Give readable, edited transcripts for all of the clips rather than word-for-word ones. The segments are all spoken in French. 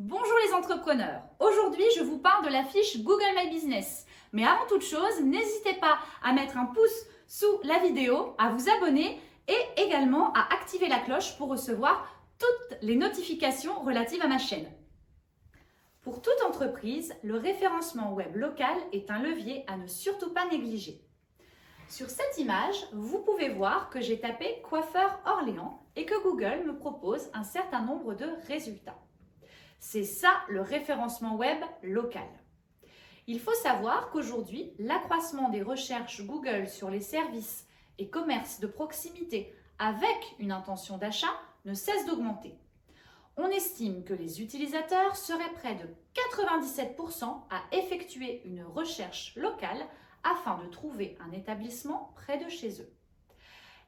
Bonjour les entrepreneurs, aujourd'hui je vous parle de la fiche Google My Business. Mais avant toute chose, n'hésitez pas à mettre un pouce sous la vidéo, à vous abonner et également à activer la cloche pour recevoir toutes les notifications relatives à ma chaîne. Pour toute entreprise, le référencement web local est un levier à ne surtout pas négliger. Sur cette image, vous pouvez voir que j'ai tapé coiffeur Orléans et que Google me propose un certain nombre de résultats. C'est ça le référencement web local. Il faut savoir qu'aujourd'hui, l'accroissement des recherches Google sur les services et commerces de proximité avec une intention d'achat ne cesse d'augmenter. On estime que les utilisateurs seraient près de 97% à effectuer une recherche locale afin de trouver un établissement près de chez eux.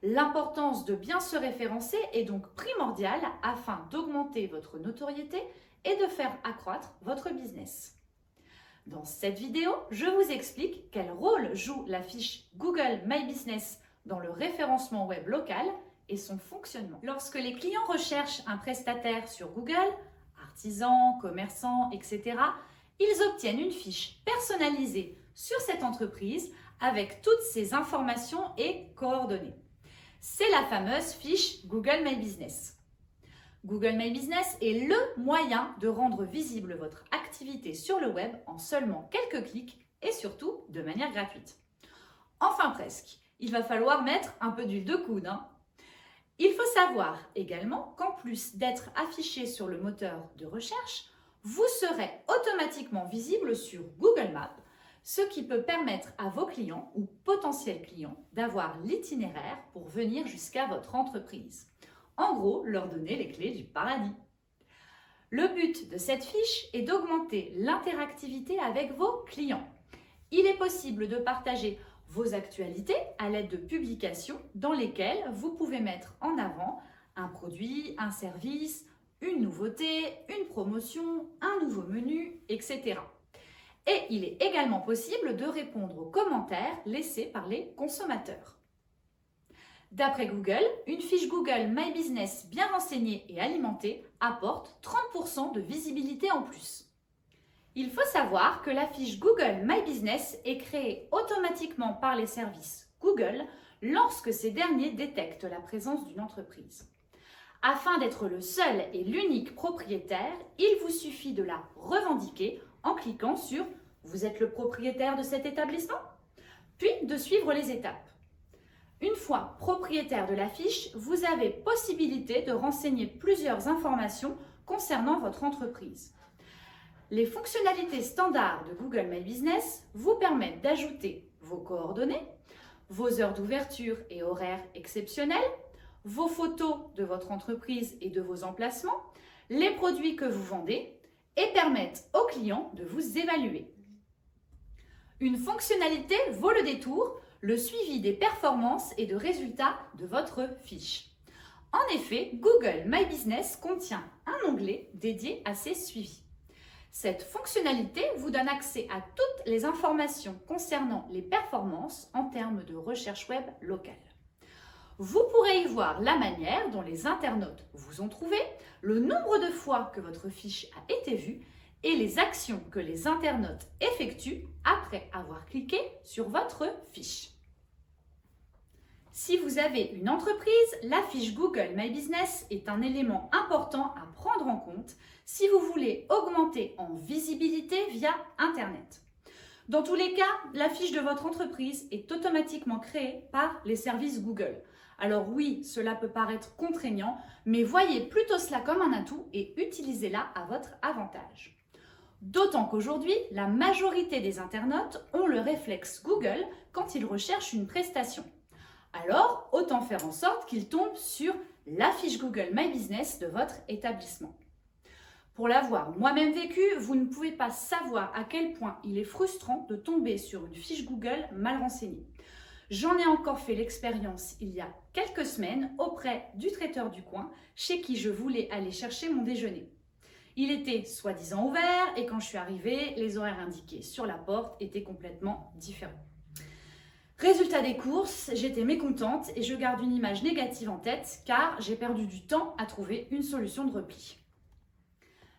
L'importance de bien se référencer est donc primordiale afin d'augmenter votre notoriété et de faire accroître votre business. Dans cette vidéo, je vous explique quel rôle joue la fiche Google My Business dans le référencement web local et son fonctionnement. Lorsque les clients recherchent un prestataire sur Google, artisans, commerçants, etc., ils obtiennent une fiche personnalisée sur cette entreprise avec toutes ses informations et coordonnées. C'est la fameuse fiche Google My Business. Google My Business est le moyen de rendre visible votre activité sur le web en seulement quelques clics et surtout de manière gratuite. Enfin presque, il va falloir mettre un peu d'huile de coude. Il faut savoir également qu'en plus d'être affiché sur le moteur de recherche, vous serez automatiquement visible sur Google Maps, ce qui peut permettre à vos clients ou potentiels clients d'avoir l'itinéraire pour venir jusqu'à votre entreprise. En gros, leur donner les clés du paradis. Le but de cette fiche est d'augmenter l'interactivité avec vos clients. Il est possible de partager vos actualités à l'aide de publications dans lesquelles vous pouvez mettre en avant un produit, un service, une nouveauté, une promotion, un nouveau menu, etc. Et il est également possible de répondre aux commentaires laissés par les consommateurs. D'après Google, une fiche Google My Business bien renseignée et alimentée apporte 30% de visibilité en plus. Il faut savoir que la fiche Google My Business est créée automatiquement par les services Google lorsque ces derniers détectent la présence d'une entreprise. Afin d'être le seul et l'unique propriétaire, il vous suffit de la revendiquer en cliquant sur « Vous êtes le propriétaire de cet établissement ?» puis de suivre les étapes. Une fois propriétaire de la fiche, vous avez possibilité de renseigner plusieurs informations concernant votre entreprise. Les fonctionnalités standards de Google My Business vous permettent d'ajouter vos coordonnées, vos heures d'ouverture et horaires exceptionnels, vos photos de votre entreprise et de vos emplacements, les produits que vous vendez et permettent aux clients de vous évaluer. Une fonctionnalité vaut le détour, le suivi des performances et de résultats de votre fiche. En effet, Google My Business contient un onglet dédié à ces suivis. Cette fonctionnalité vous donne accès à toutes les informations concernant les performances en termes de recherche web locale. Vous pourrez y voir la manière dont les internautes vous ont trouvé, le nombre de fois que votre fiche a été vue et les actions que les internautes effectuent après avoir cliqué sur votre fiche. Si vous avez une entreprise, la fiche Google My Business est un élément important à prendre en compte si vous voulez augmenter en visibilité via Internet. Dans tous les cas, la fiche de votre entreprise est automatiquement créée par les services Google. Alors oui, cela peut paraître contraignant, mais voyez plutôt cela comme un atout et utilisez-la à votre avantage. D'autant qu'aujourd'hui, la majorité des internautes ont le réflexe Google quand ils recherchent une prestation. Alors, autant faire en sorte qu'ils tombent sur la fiche Google My Business de votre établissement. Pour l'avoir moi-même vécu, vous ne pouvez pas savoir à quel point il est frustrant de tomber sur une fiche Google mal renseignée. J'en ai encore fait l'expérience il y a quelques semaines auprès du traiteur du coin chez qui je voulais aller chercher mon déjeuner. Il était soi-disant ouvert et quand je suis arrivée, les horaires indiqués sur la porte étaient complètement différents. Résultat des courses, j'étais mécontente et je garde une image négative en tête car j'ai perdu du temps à trouver une solution de repli.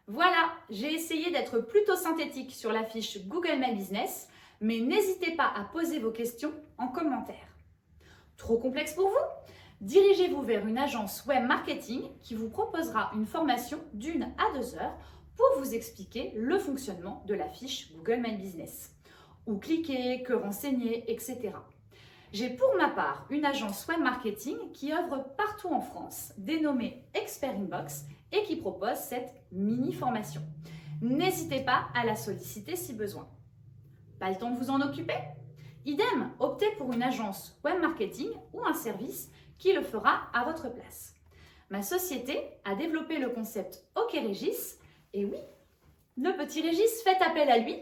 Voilà, j'ai essayé d'être plutôt synthétique sur la fiche Google My Business, mais n'hésitez pas à poser vos questions en commentaire. Trop complexe pour vous? Dirigez-vous vers une agence web marketing qui vous proposera une formation d'1 à 2 heures pour vous expliquer le fonctionnement de la fiche Google My Business. Où cliquer, que renseigner, etc. J'ai pour ma part une agence web marketing qui œuvre partout en France, dénommée Expert Inbox, et qui propose cette mini-formation. N'hésitez pas à la solliciter si besoin. Pas le temps de vous en occuper? Idem, optez pour une agence web marketing ou un service qui le fera à votre place. Ma société a développé le concept OK Régis, et oui, le petit Régis, faites appel à lui.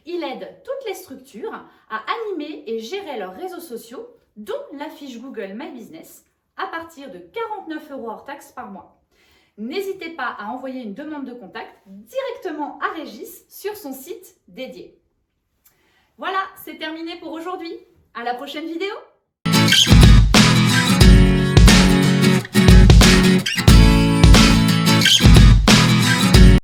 Il aide toutes les structures à animer et gérer leurs réseaux sociaux, dont la fiche Google My Business, à partir de 49 € hors taxes par mois. N'hésitez pas à envoyer une demande de contact directement à Régis sur son site dédié. Voilà, c'est terminé pour aujourd'hui. À la prochaine vidéo!